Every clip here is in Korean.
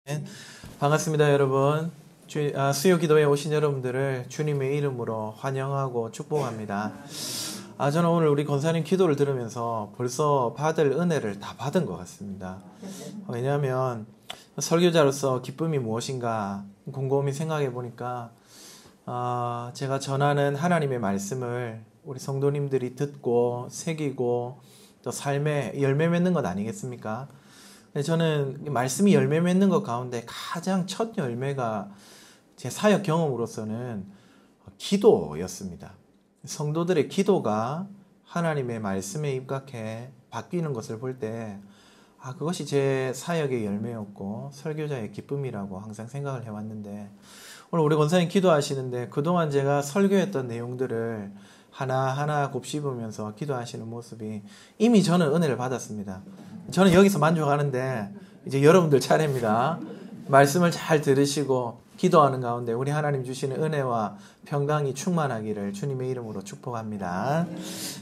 네, 반갑습니다, 여러분. 수요 기도에 오신 여러분들을 주님의 이름으로 환영하고 축복합니다. 저는 오늘 우리 권사님 기도를 들으면서 벌써 받을 은혜를 다 받은 것 같습니다. 왜냐하면 설교자로서 기쁨이 무엇인가 곰곰이 생각해 보니까 제가 전하는 하나님의 말씀을 우리 성도님들이 듣고 새기고 또 삶에 열매 맺는 것 아니겠습니까? 저는 말씀이 열매 맺는 것 가운데 가장 첫 열매가 제 사역 경험으로서는 기도였습니다. 성도들의 기도가 하나님의 말씀에 입각해 바뀌는 것을 볼 때 그것이 제 사역의 열매였고 설교자의 기쁨이라고 항상 생각을 해왔는데, 오늘 우리 권사님 기도하시는데 그동안 제가 설교했던 내용들을 하나하나 곱씹으면서 기도하시는 모습이 이미 저는 은혜를 받았습니다. 저는 여기서 만족하는데 이제 여러분들 차례입니다. 말씀을 잘 들으시고 기도하는 가운데 우리 하나님 주시는 은혜와 평강이 충만하기를 주님의 이름으로 축복합니다.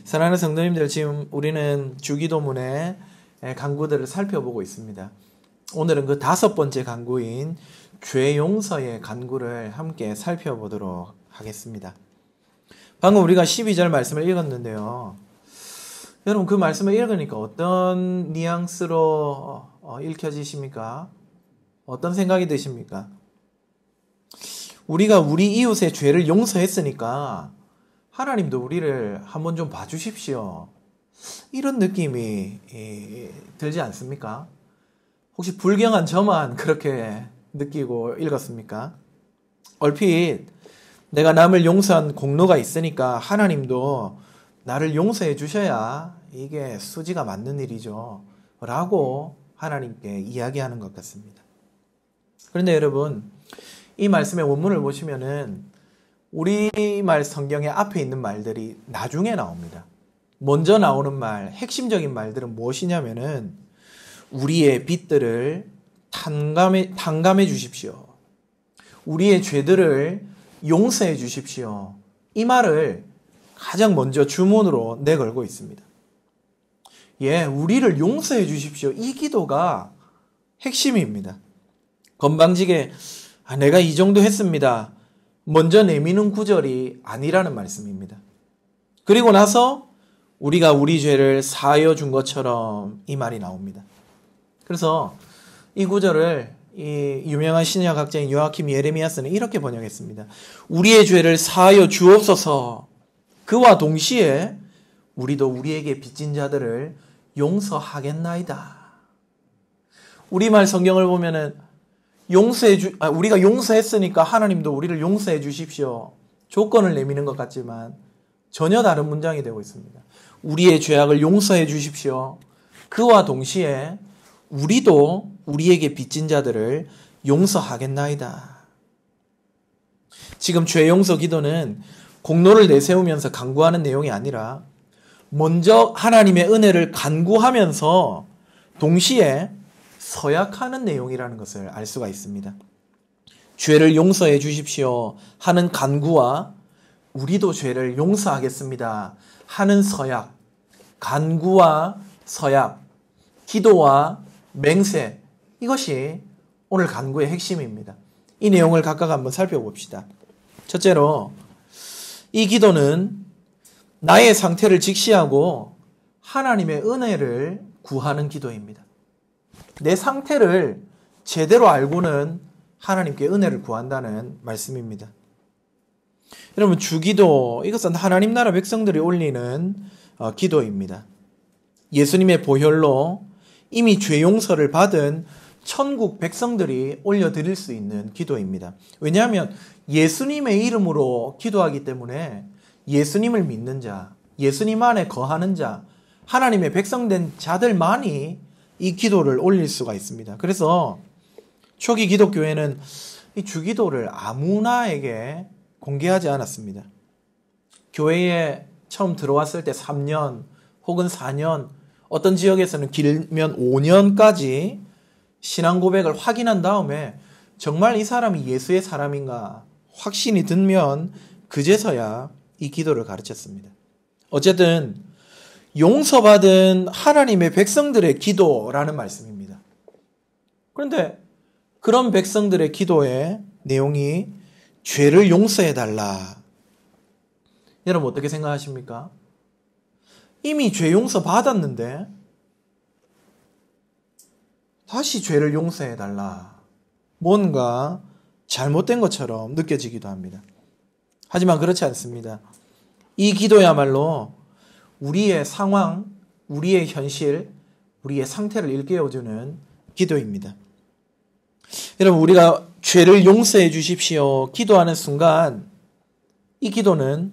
사랑하는 성도님들, 지금 우리는 주기도문의 간구들을 살펴보고 있습니다. 오늘은 그 5번째 간구인 죄 용서의 간구를 함께 살펴보도록 하겠습니다. 방금 우리가 12절 말씀을 읽었는데요. 여러분, 그 말씀을 읽으니까 어떤 뉘앙스로 읽혀지십니까? 어떤 생각이 드십니까? 우리가 우리 이웃의 죄를 용서했으니까 하나님도 우리를 한번 좀 봐주십시오, 이런 느낌이 들지 않습니까? 혹시 불경한 저만 그렇게 느끼고 읽었습니까? 얼핏 내가 남을 용서한 공로가 있으니까 하나님도 나를 용서해 주셔야 이게 수지가 맞는 일이죠 라고 하나님께 이야기하는 것 같습니다. 그런데 여러분, 이 말씀의 원문을 보시면은 우리말 성경의 앞에 있는 말들이 나중에 나옵니다. 먼저 나오는 말, 핵심적인 말들은 무엇이냐면은 우리의 빚들을 탕감해 주십시오, 우리의 죄들을 용서해 주십시오, 이 말을 가장 먼저 주문으로 내걸고 있습니다. 우리를 용서해 주십시오, 이 기도가 핵심입니다. 건방지게 내가 이 정도 했습니다 먼저 내미는 구절이 아니라는 말씀입니다. 그리고 나서 우리가 우리 죄를 사하여 준 것처럼 이 말이 나옵니다. 그래서 이 구절을 이 유명한 신약학자인 요아킴 예레미야스는 이렇게 번역했습니다. 우리의 죄를 사하여 주옵소서, 그와 동시에 우리도 우리에게 빚진 자들을 용서하겠나이다. 우리말 성경을 보면은 우리가 용서했으니까 하나님도 우리를 용서해 주십시오, 조건을 내미는 것 같지만 전혀 다른 문장이 되고 있습니다. 우리의 죄악을 용서해 주십시오, 그와 동시에 우리도 우리에게 빚진 자들을 용서하겠나이다. 지금 죄 용서 기도는 공로를 내세우면서 간구하는 내용이 아니라 먼저 하나님의 은혜를 간구하면서 동시에 서약하는 내용이라는 것을 알 수가 있습니다. 죄를 용서해 주십시오 하는 간구와 우리도 죄를 용서하겠습니다 하는 서약, 간구와 서약, 기도와 맹세, 이것이 오늘 간구의 핵심입니다. 이 내용을 각각 한번 살펴봅시다. 첫째로, 이 기도는 나의 상태를 직시하고 하나님의 은혜를 구하는 기도입니다. 내 상태를 제대로 알고는 하나님께 은혜를 구한다는 말씀입니다. 여러분, 주기도, 이것은 하나님 나라 백성들이 올리는 기도입니다. 예수님의 보혈로 이미 죄 용서를 받은 천국 백성들이 올려드릴 수 있는 기도입니다. 왜냐하면 예수님의 이름으로 기도하기 때문에 예수님을 믿는 자, 예수님 안에 거하는 자, 하나님의 백성된 자들만이 이 기도를 올릴 수가 있습니다. 그래서 초기 기독교회는 이 주기도를 아무나에게 공개하지 않았습니다. 교회에 처음 들어왔을 때 3년 혹은 4년, 어떤 지역에서는 길면 5년까지 신앙 고백을 확인한 다음에 정말 이 사람이 예수의 사람인가 확신이 들면 그제서야 이 기도를 가르쳤습니다. 어쨌든 용서받은 하나님의 백성들의 기도라는 말씀입니다. 그런데 그런 백성들의 기도의 내용이 죄를 용서해달라. 여러분 어떻게 생각하십니까? 이미 죄 용서 받았는데 다시 죄를 용서해달라. 뭔가 잘못된 것처럼 느껴지기도 합니다. 하지만 그렇지 않습니다. 이 기도야말로 우리의 상황, 우리의 현실, 우리의 상태를 일깨워주는 기도입니다. 여러분, 우리가 죄를 용서해 주십시오 기도하는 순간 이 기도는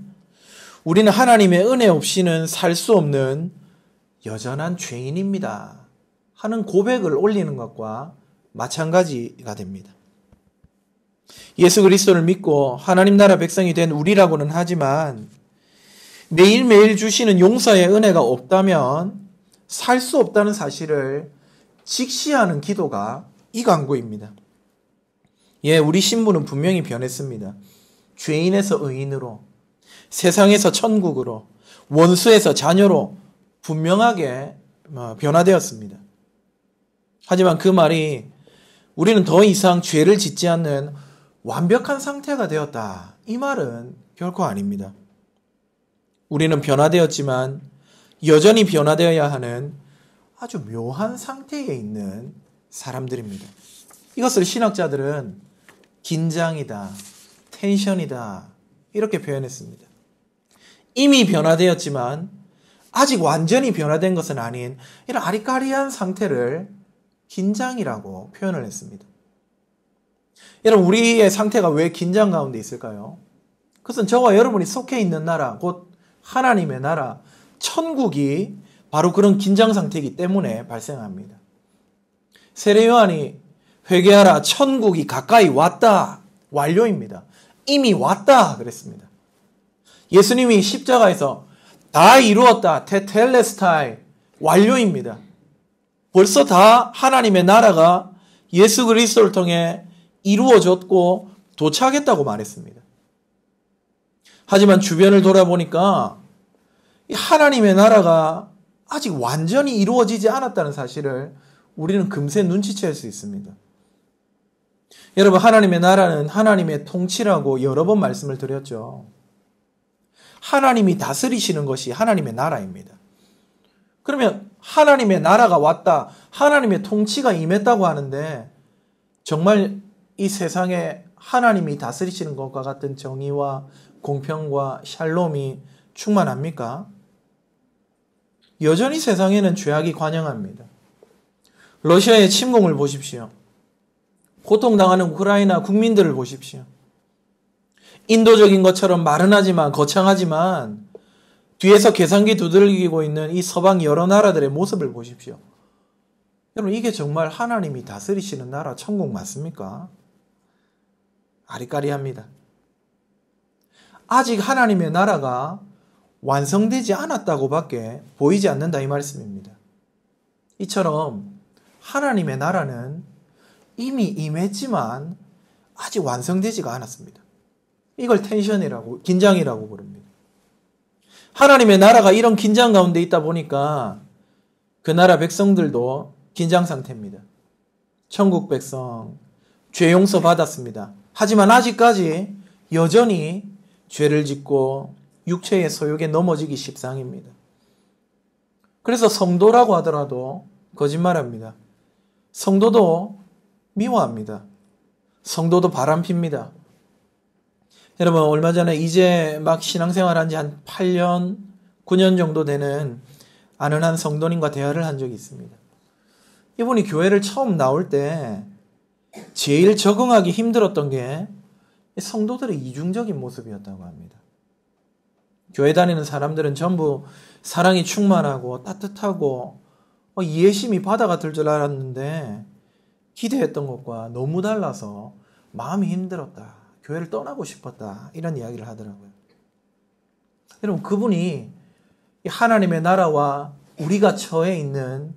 우리는 하나님의 은혜 없이는 살 수 없는 여전한 죄인입니다 하는 고백을 올리는 것과 마찬가지가 됩니다. 예수 그리스도를 믿고 하나님 나라 백성이 된 우리라고는 하지만 매일매일 주시는 용서의 은혜가 없다면 살 수 없다는 사실을 직시하는 기도가 이 간구입니다. 예, 우리 신부는 분명히 변했습니다. 죄인에서 의인으로, 세상에서 천국으로, 원수에서 자녀로 분명하게 변화되었습니다. 하지만 그 말이 우리는 더 이상 죄를 짓지 않는 완벽한 상태가 되었다. 이 말은 결코 아닙니다. 우리는 변화되었지만 여전히 변화되어야 하는 아주 묘한 상태에 있는 사람들입니다. 이것을 신학자들은 긴장이다, 텐션이다 이렇게 표현했습니다. 이미 변화되었지만 아직 완전히 변화된 것은 아닌 이런 아리까리한 상태를 긴장이라고 표현을 했습니다. 여러분, 우리의 상태가 왜 긴장 가운데 있을까요? 그것은 저와 여러분이 속해 있는 나라, 곧 하나님의 나라, 천국이 바로 그런 긴장 상태이기 때문에 발생합니다. 세례 요한이 회개하라, 천국이 가까이 왔다, 완료입니다. 이미 왔다 그랬습니다. 예수님이 십자가에서 다 이루었다, 테텔레스타이, 완료입니다. 벌써 다 하나님의 나라가 예수 그리스도를 통해 이루어졌고 도착했다고 말했습니다. 하지만 주변을 돌아보니까 하나님의 나라가 아직 완전히 이루어지지 않았다는 사실을 우리는 금세 눈치챌 수 있습니다. 여러분, 하나님의 나라는 하나님의 통치라고 여러 번 말씀을 드렸죠. 하나님이 다스리시는 것이 하나님의 나라입니다. 그러면 하나님의 나라가 왔다, 하나님의 통치가 임했다고 하는데 정말 이 세상에 하나님이 다스리시는 것과 같은 정의와 공평과 샬롬이 충만합니까? 여전히 세상에는 죄악이 관영합니다. 러시아의 침공을 보십시오. 고통당하는 우크라이나 국민들을 보십시오. 인도적인 것처럼 마른하지만 거창하지만 뒤에서 계산기 두들기고 있는 이 서방 여러 나라들의 모습을 보십시오. 여러분, 이게 정말 하나님이 다스리시는 나라 천국 맞습니까? 아리까리합니다. 아직 하나님의 나라가 완성되지 않았다고밖에 보이지 않는다 이 말씀입니다. 이처럼 하나님의 나라는 이미 임했지만 아직 완성되지가 않았습니다. 이걸 텐션이라고, 긴장이라고 부릅니다. 하나님의 나라가 이런 긴장 가운데 있다 보니까 그 나라 백성들도 긴장 상태입니다. 천국 백성, 죄 용서 받았습니다. 하지만 아직까지 여전히 죄를 짓고 육체의 소욕에 넘어지기 십상입니다. 그래서 성도라고 하더라도 거짓말합니다. 성도도 미워합니다. 성도도 바람핍니다. 여러분, 얼마 전에 이제 막 신앙생활 한 지 한 8년, 9년 정도 되는 아는 한 성도님과 대화를 한 적이 있습니다. 이분이 교회를 처음 나올 때 제일 적응하기 힘들었던 게 성도들의 이중적인 모습이었다고 합니다. 교회 다니는 사람들은 전부 사랑이 충만하고 따뜻하고 이해심이 바다 같을 줄 알았는데 기대했던 것과 너무 달라서 마음이 힘들었다. 교회를 떠나고 싶었다. 이런 이야기를 하더라고요. 여러분, 그분이 하나님의 나라와 우리가 처해 있는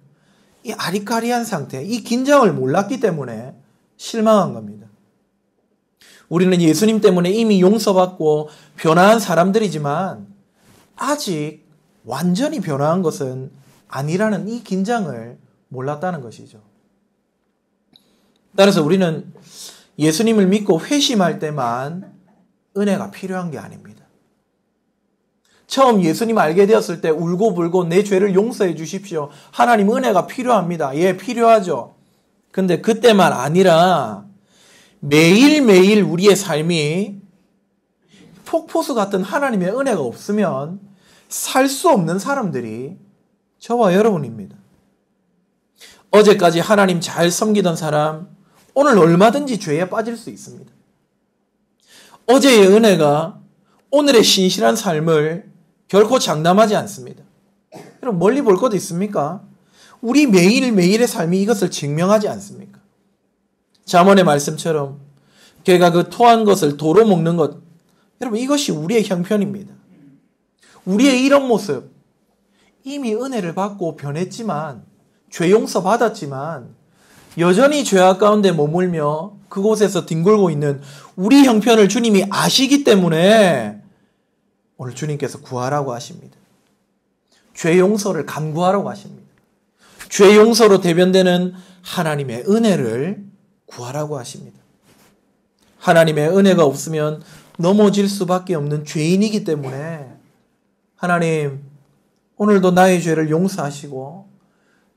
이 아리까리한 상태, 이 긴장을 몰랐기 때문에 실망한 겁니다. 우리는 예수님 때문에 이미 용서받고 변화한 사람들이지만 아직 완전히 변화한 것은 아니라는 이 긴장을 몰랐다는 것이죠. 따라서 우리는 예수님을 믿고 회심할 때만 은혜가 필요한 게 아닙니다. 처음 예수님 알게 되었을 때 울고불고 내 죄를 용서해 주십시오. 하나님 은혜가 필요합니다. 예, 필요하죠. 근데 그때만 아니라 매일매일 우리의 삶이 폭포수 같은 하나님의 은혜가 없으면 살 수 없는 사람들이 저와 여러분입니다. 어제까지 하나님 잘 섬기던 사람, 오늘 얼마든지 죄에 빠질 수 있습니다. 어제의 은혜가 오늘의 신실한 삶을 결코 장담하지 않습니다. 여러분, 멀리 볼 것도 있습니까? 우리 매일매일의 삶이 이것을 증명하지 않습니까? 잠언의 말씀처럼 걔가 그 토한 것을 도로 먹는 것, 여러분 이것이 우리의 형편입니다. 우리의 이런 모습, 이미 은혜를 받고 변했지만, 죄 용서 받았지만 여전히 죄악 가운데 머물며 그곳에서 뒹굴고 있는 우리 형편을 주님이 아시기 때문에 오늘 주님께서 구하라고 하십니다. 죄 용서를 간구하라고 하십니다. 죄 용서로 대변되는 하나님의 은혜를 구하라고 하십니다. 하나님의 은혜가 없으면 넘어질 수밖에 없는 죄인이기 때문에 하나님, 오늘도 나의 죄를 용서하시고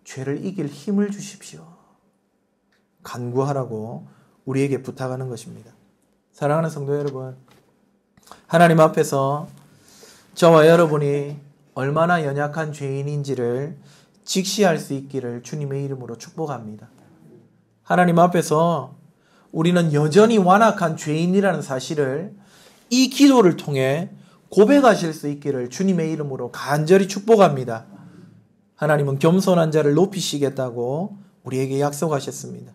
죄를 이길 힘을 주십시오. 간구하라고 우리에게 부탁하는 것입니다. 사랑하는 성도 여러분, 하나님 앞에서 저와 여러분이 얼마나 연약한 죄인인지를 직시할 수 있기를 주님의 이름으로 축복합니다. 하나님 앞에서 우리는 여전히 완악한 죄인이라는 사실을 이 기도를 통해 고백하실 수 있기를 주님의 이름으로 간절히 축복합니다. 하나님은 겸손한 자를 높이시겠다고 우리에게 약속하셨습니다.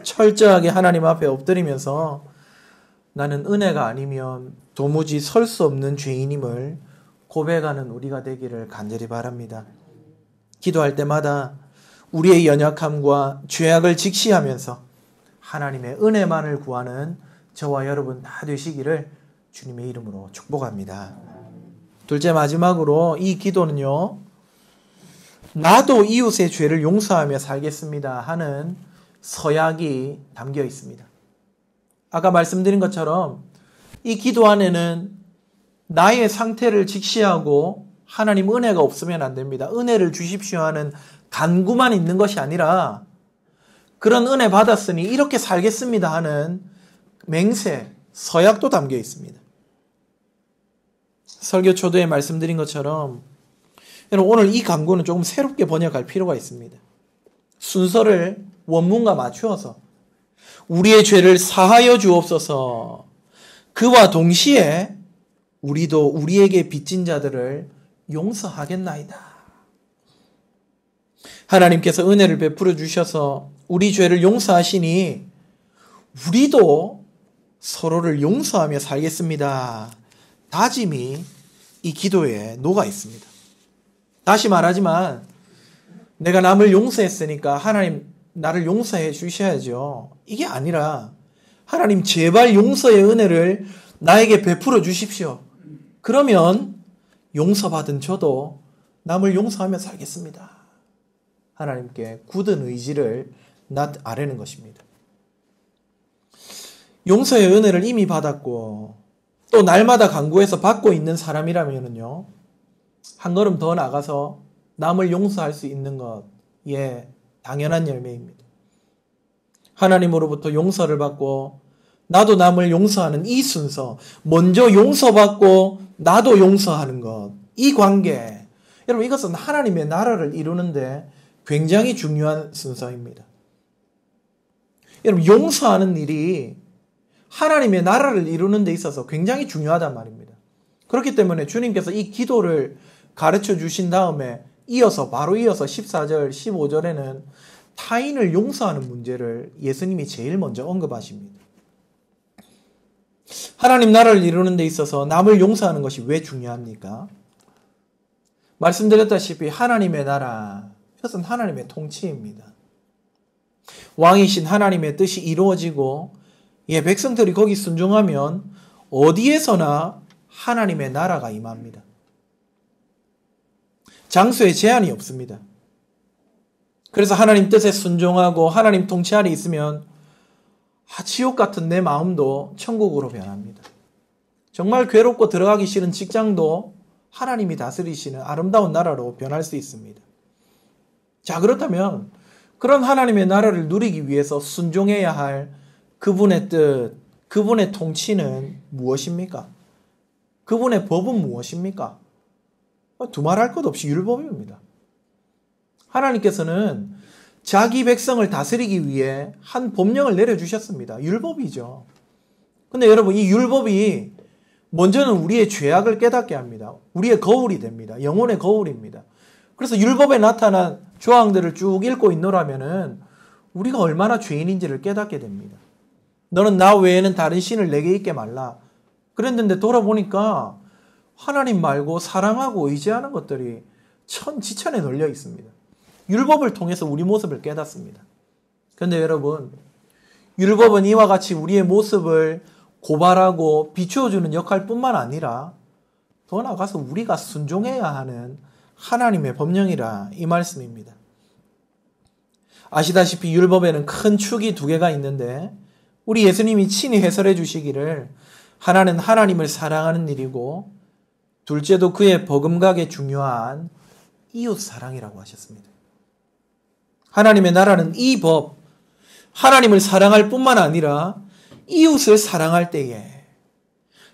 철저하게 하나님 앞에 엎드리면서 나는 은혜가 아니면 도무지 설 수 없는 죄인임을 고백하는 우리가 되기를 간절히 바랍니다. 기도할 때마다 우리의 연약함과 죄악을 직시하면서 하나님의 은혜만을 구하는 저와 여러분 다 되시기를 주님의 이름으로 축복합니다. 둘째, 마지막으로 이 기도는요, 나도 이웃의 죄를 용서하며 살겠습니다 하는 서약이 담겨 있습니다. 아까 말씀드린 것처럼 이 기도 안에는 나의 상태를 직시하고 하나님 은혜가 없으면 안 됩니다. 은혜를 주십시오 하는 간구만 있는 것이 아니라 그런 은혜 받았으니 이렇게 살겠습니다 하는 맹세, 서약도 담겨 있습니다. 설교 초도에 말씀드린 것처럼 여러분, 오늘 이 간구는 조금 새롭게 번역할 필요가 있습니다. 순서를 원문과 맞추어서 우리의 죄를 사하여 주옵소서, 그와 동시에 우리도 우리에게 빚진 자들을 용서하겠나이다. 하나님께서 은혜를 베풀어 주셔서 우리 죄를 용서하시니 우리도 서로를 용서하며 살겠습니다. 다짐이 이 기도에 녹아 있습니다. 다시 말하지만 내가 남을 용서했으니까 하나님 나를 용서해 주셔야죠. 이게 아니라 하나님 제발 용서의 은혜를 나에게 베풀어 주십시오. 그러면 용서받은 저도 남을 용서하며 살겠습니다. 하나님께 굳은 의지를 아뢰는 것입니다. 용서의 은혜를 이미 받았고 또 날마다 간구해서 받고 있는 사람이라면요, 한 걸음 더 나가서 남을 용서할 수 있는 것, 예, 당연한 열매입니다. 하나님으로부터 용서를 받고 나도 남을 용서하는 이 순서, 먼저 용서받고 나도 용서하는 것, 이 관계, 여러분 이것은 하나님의 나라를 이루는데 굉장히 중요한 순서입니다. 여러분 용서하는 일이 하나님의 나라를 이루는 데 있어서 굉장히 중요하단 말입니다. 그렇기 때문에 주님께서 이 기도를 가르쳐 주신 다음에 바로 이어서 14절, 15절에는 타인을 용서하는 문제를 예수님이 제일 먼저 언급하십니다. 하나님 나라를 이루는 데 있어서 남을 용서하는 것이 왜 중요합니까? 말씀드렸다시피 하나님의 나라, 이것은 하나님의 통치입니다. 왕이신 하나님의 뜻이 이루어지고 백성들이 거기 순종하면 어디에서나 하나님의 나라가 임합니다. 장소에 제한이 없습니다. 그래서 하나님 뜻에 순종하고 하나님 통치 아래 있으면 지옥 같은 내 마음도 천국으로 변합니다. 정말 괴롭고 들어가기 싫은 직장도 하나님이 다스리시는 아름다운 나라로 변할 수 있습니다. 자, 그렇다면 그런 하나님의 나라를 누리기 위해서 순종해야 할 그분의 뜻, 그분의 통치는 무엇입니까? 그분의 법은 무엇입니까? 두말할 것 없이 율법입니다. 하나님께서는 자기 백성을 다스리기 위해 한 법령을 내려주셨습니다. 율법이죠. 근데 여러분, 이 율법이 먼저는 우리의 죄악을 깨닫게 합니다. 우리의 거울이 됩니다. 영혼의 거울입니다. 그래서 율법에 나타난 조항들을 쭉 읽고 있노라면은 우리가 얼마나 죄인인지를 깨닫게 됩니다. 너는 나 외에는 다른 신을 내게 있게 말라. 그랬는데 돌아보니까 하나님 말고 사랑하고 의지하는 것들이 천지천에 널려 있습니다. 율법을 통해서 우리 모습을 깨닫습니다. 그런데 여러분, 율법은 이와 같이 우리의 모습을 고발하고 비추어주는 역할뿐만 아니라 더 나아가서 우리가 순종해야 하는 하나님의 법령이라 이 말씀입니다. 아시다시피 율법에는 큰 축이 두 개가 있는데 우리 예수님이 친히 해설해 주시기를 하나는 하나님을 사랑하는 일이고 둘째도 그의 버금가게 중요한 이웃 사랑이라고 하셨습니다. 하나님의 나라는 이 법, 하나님을 사랑할 뿐만 아니라 이웃을 사랑할 때에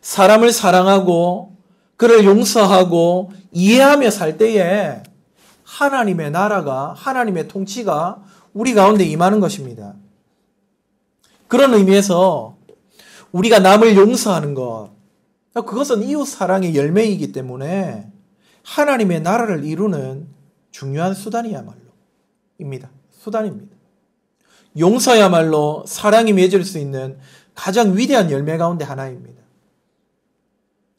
사람을 사랑하고 그를 용서하고 이해하며 살 때에 하나님의 나라가, 하나님의 통치가 우리 가운데 임하는 것입니다. 그런 의미에서 우리가 남을 용서하는 것, 그것은 이웃 사랑의 열매이기 때문에 하나님의 나라를 이루는 중요한 수단입니다. 용서야말로 사랑이 맺을 수 있는 가장 위대한 열매 가운데 하나입니다.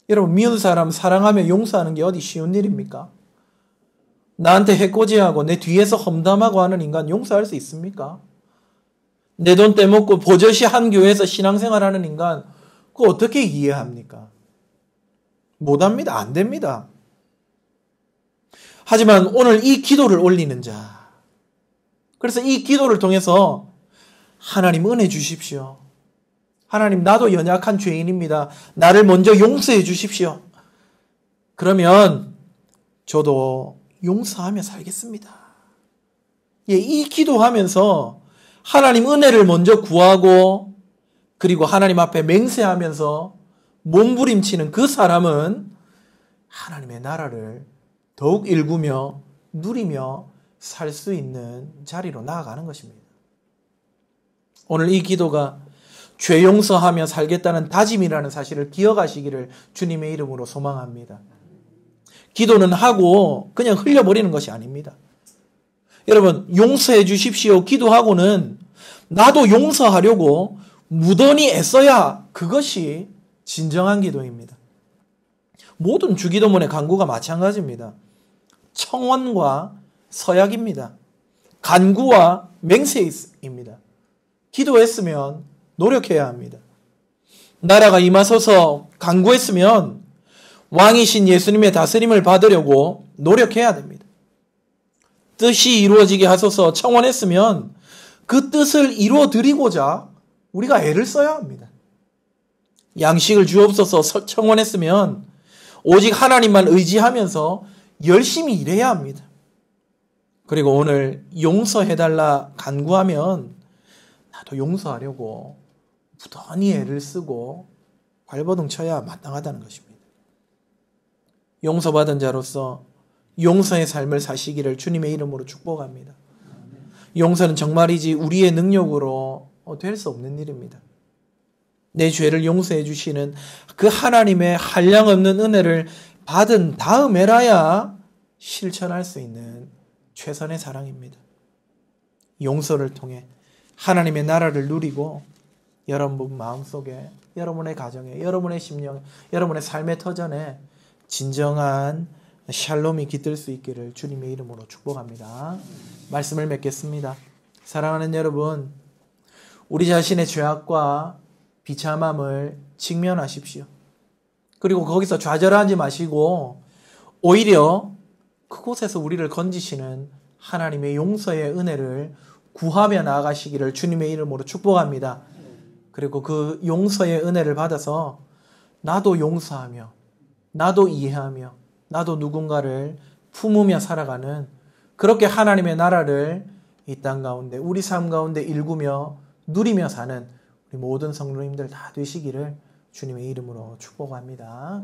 여러분, 미운 사람 사랑하며 용서하는 게 어디 쉬운 일입니까? 나한테 해코지하고 내 뒤에서 험담하고 하는 인간 용서할 수 있습니까? 내 돈 떼먹고 버젓이 한 교회에서 신앙생활하는 인간 그거 어떻게 이해합니까? 못합니다. 안 됩니다. 하지만 오늘 이 기도를 올리는 자, 그래서 이 기도를 통해서 하나님 은혜 주십시오. 하나님, 나도 연약한 죄인입니다. 나를 먼저 용서해 주십시오. 그러면 저도 용서하며 살겠습니다. 이 기도하면서 하나님 은혜를 먼저 구하고 그리고 하나님 앞에 맹세하면서 몸부림치는 그 사람은 하나님의 나라를 더욱 일구며 누리며 살 수 있는 자리로 나아가는 것입니다. 오늘 이 기도가 죄 용서하며 살겠다는 다짐이라는 사실을 기억하시기를 주님의 이름으로 소망합니다. 기도는 하고 그냥 흘려버리는 것이 아닙니다. 여러분, 용서해 주십시오 기도하고는 나도 용서하려고 무던히 애써야 그것이 진정한 기도입니다. 모든 주기도문의 간구가 마찬가지입니다. 청원과 서약입니다. 간구와 맹세입니다. 기도했으면 노력해야 합니다. 나라가 임하소서 간구했으면 왕이신 예수님의 다스림을 받으려고 노력해야 됩니다. 뜻이 이루어지게 하소서 청원했으면 그 뜻을 이루어드리고자 우리가 애를 써야 합니다. 양식을 주옵소서 청원했으면 오직 하나님만 의지하면서 열심히 일해야 합니다. 그리고 오늘 용서해달라 간구하면 나도 용서하려고 부단히 애를 쓰고 발버둥 쳐야 마땅하다는 것입니다. 용서받은 자로서 용서의 삶을 사시기를 주님의 이름으로 축복합니다. 용서는 정말이지 우리의 능력으로 될 수 없는 일입니다. 내 죄를 용서해 주시는 그 하나님의 한량없는 은혜를 받은 다음에라야 실천할 수 있는 최선의 사랑입니다. 용서를 통해 하나님의 나라를 누리고 여러분 마음속에, 여러분의 가정에, 여러분의 심령, 여러분의 삶의 터전에 진정한 샬롬이 깃들 수 있기를 주님의 이름으로 축복합니다. 말씀을 맺겠습니다. 사랑하는 여러분, 우리 자신의 죄악과 비참함을 직면하십시오. 그리고 거기서 좌절하지 마시고 오히려 그곳에서 우리를 건지시는 하나님의 용서의 은혜를 구하며 나아가시기를 주님의 이름으로 축복합니다. 그리고 그 용서의 은혜를 받아서 나도 용서하며 나도 이해하며 나도 누군가를 품으며 살아가는 그렇게 하나님의 나라를 이 땅 가운데 우리 삶 가운데 일구며 누리며 사는 우리 모든 성도님들 다 되시기를 주님의 이름으로 축복합니다.